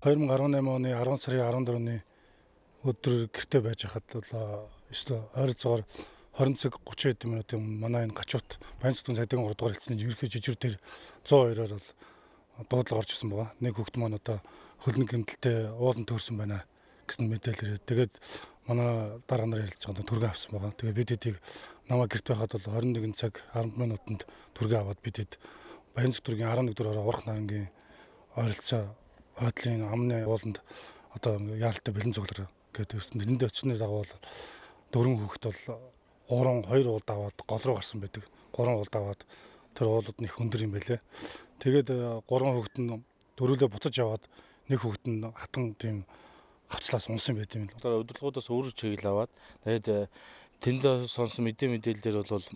2018 оны 10 сарын 14-ны өдөр гэртээ байж хахад бол ойролцоогоор 20 цаг 30 минутын манай энэ гачуут Баянцэтгэн цагдаагийн 3 дугаар хэлтсний ерөнхий жижиг дээр 102-оор бол дуудлага орж ирсэн байгаа. Нэг хүүхэд маань одоо хөлн гэмтэлтэй уулан төрсөн байна гэсэн мэдээлэл ирээд тэгээд манай дарга нар ярилцж байгаа түргэн авсан байгаа. Тэгээд бид эдийг намаа гэрт байхад бол 21 цаг 10 минутанд түргэн аваад бид эд Баянцэтгэн 11 дугаар урах нарангийн ойролцоо хойдлын амны ууланд одоо яаралтай бэлэн цуглар гэдэг нэрэнд очсны дагуу бол 4 хүүхэд бол 2 уулд аваад гол руу гарсан байдаг. 3 уулд аваад тэр уулууд нь их өндөр юм байлээ. Тэгээд 3 хүүхэд нь дөрүлөө буцаж яваад нэг хүүхэд нь хатан тийм хавцлаас унсан байт юм л. Одоо удирдлагуудаас өөр чиглэл аваад тэгээд тэнд сонсон мэдээлэлээр бол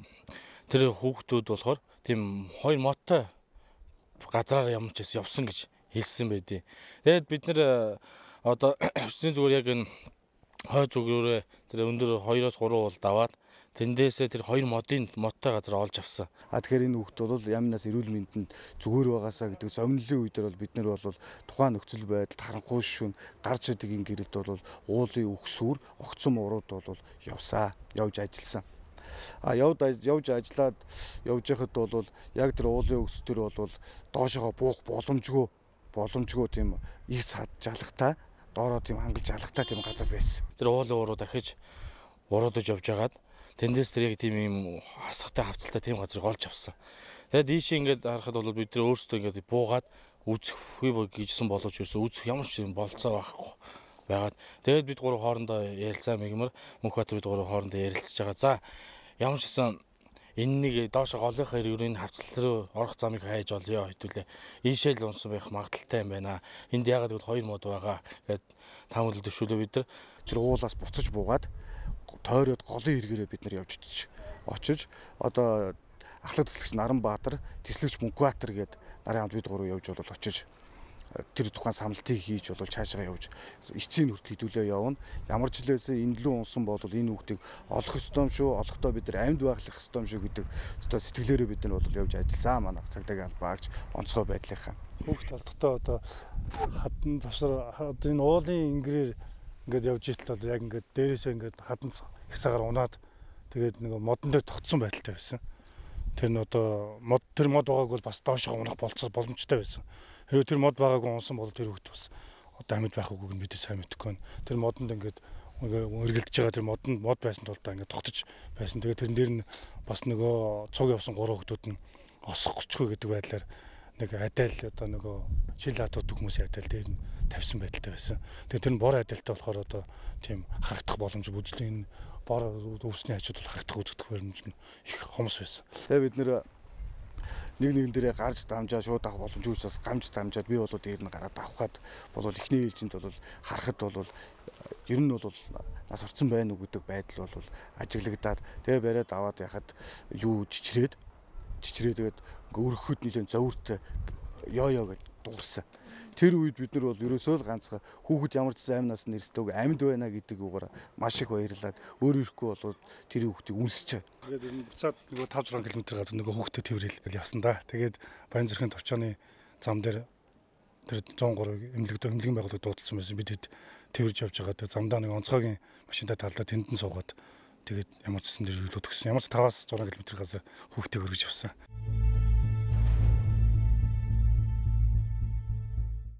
тэр хүүхдүүд болохоор тийм 2 моттой газраар ямар ч явсан гэж хэлсэн байдیں۔ Тэгээд бид нэр одоо өчигдрийн зүгээр яг энэ хой зүгээрээ тэр өндөр 2-3 уулд аваад тэндээсээ тэр 2 модтой газар олж авсан. Тэгэхээр энэ хүүхд бол ямнаас эрүүл мэндэнд зүгээр байгаасаа гэдэг зовнилын үед бол бид нар бол тухайн нөхцөл байдалд харанхуй шүн гарч идэг ин гэрэлд бол уулын үхсүүр огцом урууд бол явж ажилласан. Явж ажиллаад явж байхад бол яг тэр уулын үхс төр бол доошоо буух боломжгүй тийм их сад жалгатай доороо тийм хангаж жалгатай тийм газар байсан. Тэр уулын уруу дахиж уруудаж явж байгаад тэндээс тэр яг тийм юм хасахтай хавцалтай тийм газрыг олж авсан. Тэгээд ийшээ ингээд харахад бол бид нар өөрсдөө ингээд буугаад үзэхгүй гэжсэн боловч ерөөсөө үзэх ямар ч юм болцоо байхгүй байгаад тэгээд бид гурав хоорондоо ярилцаа мэгмэр Мөнхбаатар бид гурав хоорондоо ярилцж байгаа. За ямар ч гэсэн энэ нэг доошо голынхаа ерөөний хавцал руу орох замыг хайж олё хэдүүлээ. Ийшээ л унсан байх магадaltaй юм байна. Энд ягаад гэвэл 2 мод байгаа гэд таамаглал төвшүүлээ бид нар. Тэр уулаас буцаж буугаад тойроод голын эргээрээ бид нар явж очиж одоо ахлах төслөгч Наранбаатар, тэслэгч Мөнхбаатар гээд нарын хамт бид гурав явж бол очиж тэр тухайн самлалтыг хийж бол цаашаа явж эцсийн хүртэл хэдүүлээ явна. Ямар ч хэлээс энэ лүү унсан бол энэ хүүхдийг олох ёстой юм шүү. Олохдоо бид нар амьд байглах ёстой юм шүү гэдэг өстой сэтгэлээрээ бид нар бол явж ажилласан. Манай цагдаагийн албаагч онцгой байдлынхаа. Хүүхд олдохдоо одоо хатан завсар одоо энэ уулын ингэрээр ингээд явж итэл бол яг ингээд дээрээсээ ингээд хатан их цагаар унаад тэгээд нэг модон дээр тогтсон байдалтай байсан. Тэр нь одоо мод байгааг бол бас доошоо унах боломжтой байсан. Хэрвээ тэр мод байгаагүй унсан бол тэр хүүхд бас одоо амьд байх үгүйг нь бид сайн мэдэхгүй байна. Тэр модонд ингээд өргөлдөж байгаа тэр мод байсан тул та ингээд тогтож байсан. Тэгээд тэрэн дээр нь бас нөгөө цуг явсан 3 хүүхдүүд нь осох гүчгүй гэдэг байдлаар нэг адайл одоо нөгөө шил хатууд хүмүүсийн адайл дээр нь тавьсан байдалтай байсан. Тэгээд тэр нь бор адайлтай болохоор одоо тийм харагдах боломж бүжлийн бор өвсний хажууд бол харагдах үзэгдэх боломж нь их хомс байсан. Тэгээд бид нэр нэгэн дээрээ гарч дамжаа шууд авах боломжгүй учраас гамж дамжаад би бол дээр нь гараад авахад бол эхний ээлжинд бол харахад бол ер нь бол нас орцсон байна уу гэдэг байдал бол ажиглагдаад тэгээ бариад аваад яхад юу чичрээд тэгээд өргөхөд нэлээд зовиртой ёо гэж дуурсан. Тэр үед бид нар бол ерөөсөө л ганцхан хүүхэд ямар ч аймнаас нэрстэйг амьд байна гэдэг үгээр маш их баярлаад өөр ирэхгүй бол тэр хүүхдийг үнсэж байгаа. Тэгээд энэ буцаад нөгөө 5-6 км газар нөгөө хүүхдэд тэрвэрэл явсан да. Тэгээд Баянзүрхийн товчооны зам дээр тэр 103 эмнэлгийн байгууллага дуудсан байсан. Бид хэд тэрвэрж явж байгаа. Тэгээд замдаа нэг онцгойгийн машинтай тарлаа тэнд нь суугаад тэгээд ямар ч гэсэн тэр хөглөөд өгсөн. Ямар ч 5-6 км газар хүүхдийг өргөж явсан.